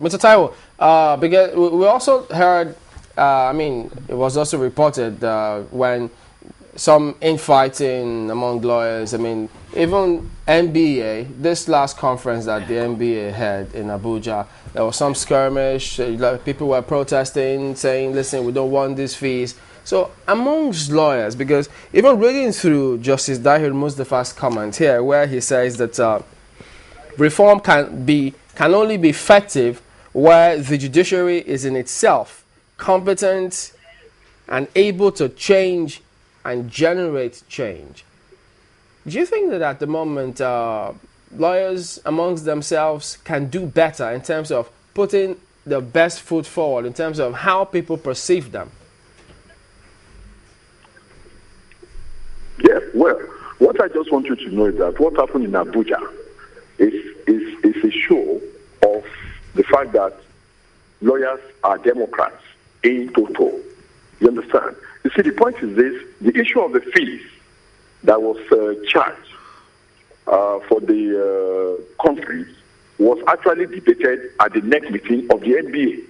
Mr. Taiwo, because we also heard, I mean, it was also reported when some infighting among lawyers, I mean, even NBA, this last conference that the NBA had in Abuja, there was some skirmish, people were protesting, saying, listen, we don't want these fees. So amongst lawyers, because even reading through Justice Dahir Mustafa's comment here, where he says that reform can only be effective where the judiciary is in itself competent and able to change and generate change. Do you think that at the moment lawyers amongst themselves can do better in terms of putting the best foot forward in terms of how people perceive them? Yeah, well, what I just want you to know is that what happened in Abuja is a show of the fact that lawyers are Democrats in total. You understand? You see, the point is this: the issue of the fees that was charged for the conference was actually debated at the next meeting of the NBA.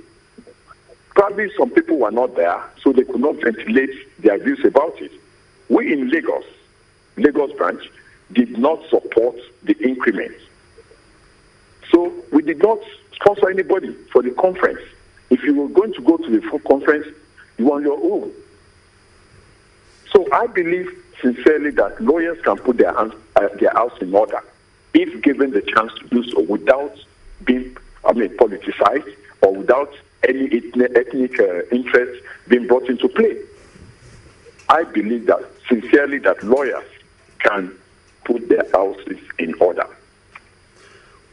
Probably some people were not there, so they could not ventilate their views about it. We in Lagos branch, did not support the increment. So we did not sponsor anybody for the conference. If you were going to go to the full conference, you were on your own. So I believe sincerely that lawyers can put their house in order if given the chance to do so without being, politicized or without any ethnic interest being brought into play. I believe that sincerely that lawyers can put their houses in order.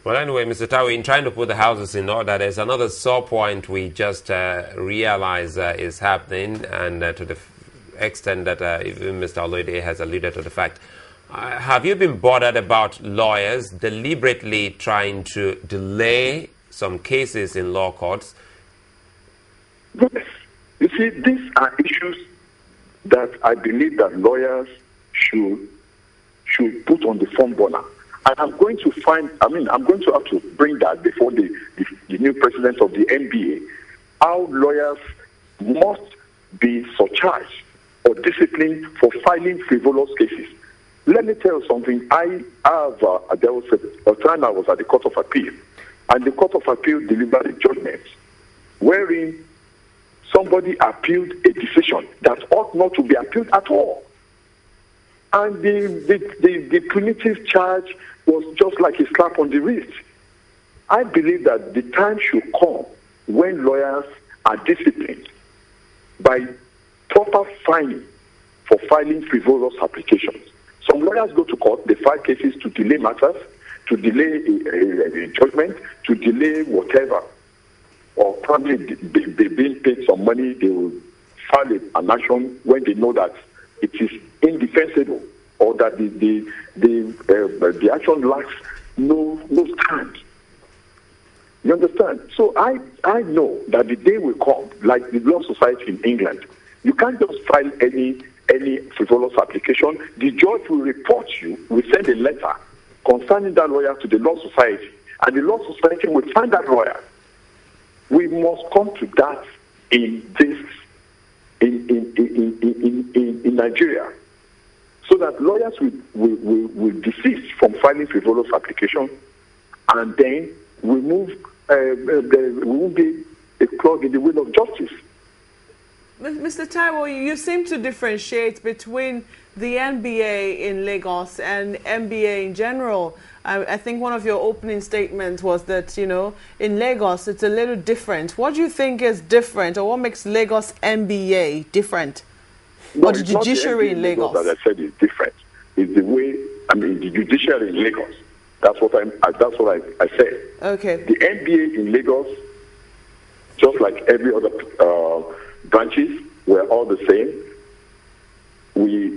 Well, anyway, Mr. Taiwo, in trying to put the houses in order, there's another sore point we just realize is happening, and to the extent that even Mr. Oloyede has alluded to the fact. Have you been bothered about lawyers deliberately trying to delay some cases in law courts? Yes. You see, these are issues that I believe that lawyers should put on the front burner. And I'm going to have to bring that before the new president of the NBA, how lawyers must be surcharged or disciplined for filing frivolous cases. Let me tell you something. There was a time I was at the Court of Appeal, and the Court of Appeal delivered a judgment wherein somebody appealed a decision that ought not to be appealed at all. And the punitive charge was just like a slap on the wrist. I believe that the time should come when lawyers are disciplined by proper fining for filing frivolous applications. Some lawyers go to court, they file cases to delay matters, to delay a judgment, to delay whatever. Or probably they being paid some money, they will file an action when they know that it is indefensible or that the action lacks no stand. You understand? So I know that the day will come, like the Law Society in England, you can't just file any frivolous application. The judge will report you, will send a letter concerning that lawyer to the Law Society, and the Law Society will find that lawyer. We must come to that in Nigeria, so that lawyers will desist from filing frivolous application, and then we won't be a clog in the wheel of justice. Mr. Taiwo, you seem to differentiate between the NBA in Lagos and NBA in general. I think one of your opening statements was that, in Lagos, it's a little different. What do you think is different, or what makes Lagos NBA different? No, or the judiciary in Lagos? That I said is different. It's the way, the judiciary in Lagos. That's what I said. Okay. The NBA in Lagos, just like every other branches, we're all the same. We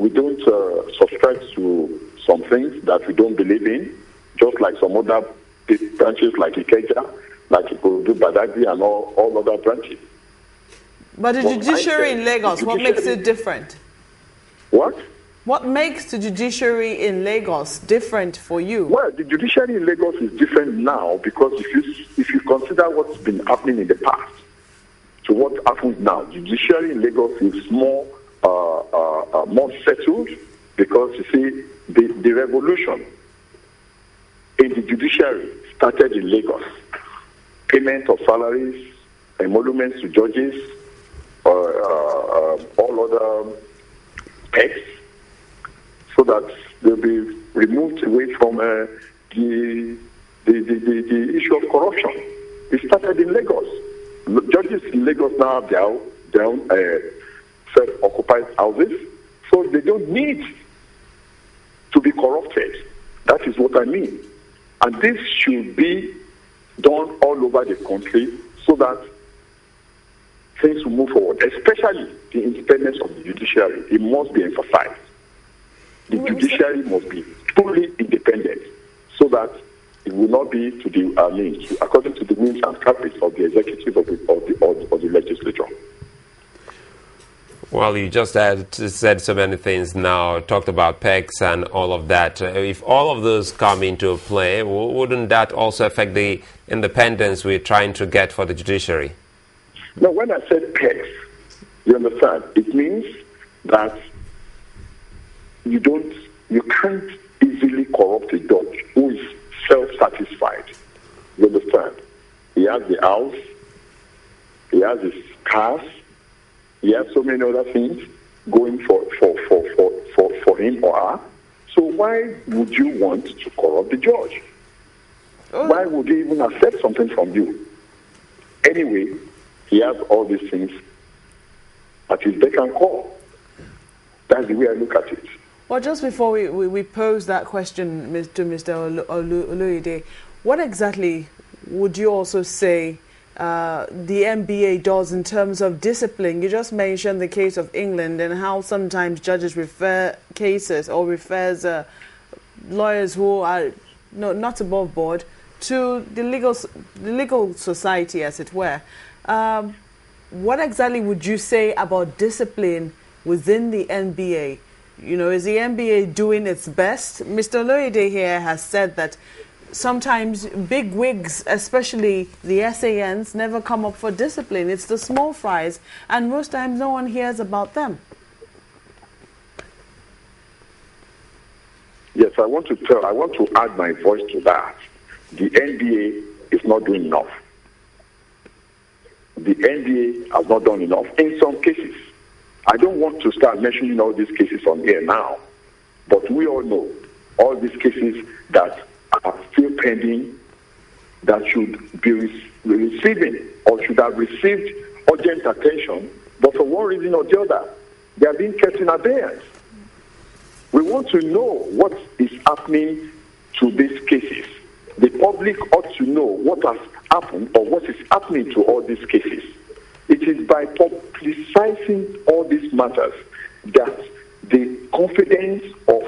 don't subscribe to some things that we don't believe in, just like some other branches like Ikeja, like Ikorodu, Badagry, and all other branches. But the judiciary in Lagos, what makes it different? What? What makes the judiciary in Lagos different for you? Well, the judiciary in Lagos is different now because if you consider what's been happening in the past to what happens now, the judiciary in Lagos is more settled because you see the revolution in the judiciary started in Lagos. Payment of salaries, emoluments to judges, all other pecs, so that they'll be removed away from the issue of corruption. It started in Lagos. Judges in Lagos now have their own self-occupied houses, so they don't need to be corrupted. That is what I mean. And this should be done all over the country so that things will move forward, especially the independence of the judiciary. It must be emphasized. The judiciary must be fully independent so that it will not be to the according to the whims and caprice of the executive of the legislature. Well, you just said so many things now, talked about PECs and all of that. If all of those come into play, wouldn't that also affect the independence we're trying to get for the judiciary? No, when I said PECs, you understand, it means that you can't easily corrupt a judge who is self-satisfied. You understand? He has the house, he has his cars, he has so many other things going for him or her. So why would you want to corrupt the judge? Why would he even accept something from you? Anyway, he has all these things at his beck and call. That's the way I look at it. Well, just before we pose that question to Mr. Oloyede, what exactly would you also say the NBA does in terms of discipline? You just mentioned the case of England and how sometimes judges refer cases or refers lawyers who are not above board to the legal society, as it were. What exactly would you say about discipline within the NBA? You know, is the NBA doing its best? Mr. Oloyede here has said that sometimes big wigs, especially the SANs, never come up for discipline. It's the small fries, and most times no one hears about them. Yes, I want to add my voice to that. The NBA is not doing enough. The NBA has not done enough in some cases. I don't want to start mentioning all these cases on air now, but we all know all these cases that are still pending that should be receiving or should have received urgent attention, but for one reason or the other, they are being kept in abeyance. We want to know what is happening to these cases. The public ought to know what has happened or what is happening to all these cases. It is by publicizing all these matters that the confidence of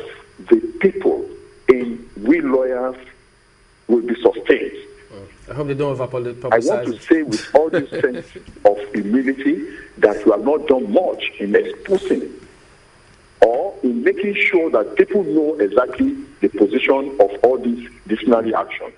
the people in we lawyers will be sustained. I hope they don't over-publicize. I want to say with all this sense of humility that we have not done much in exposing or in making sure that people know exactly the position of all these disciplinary actions.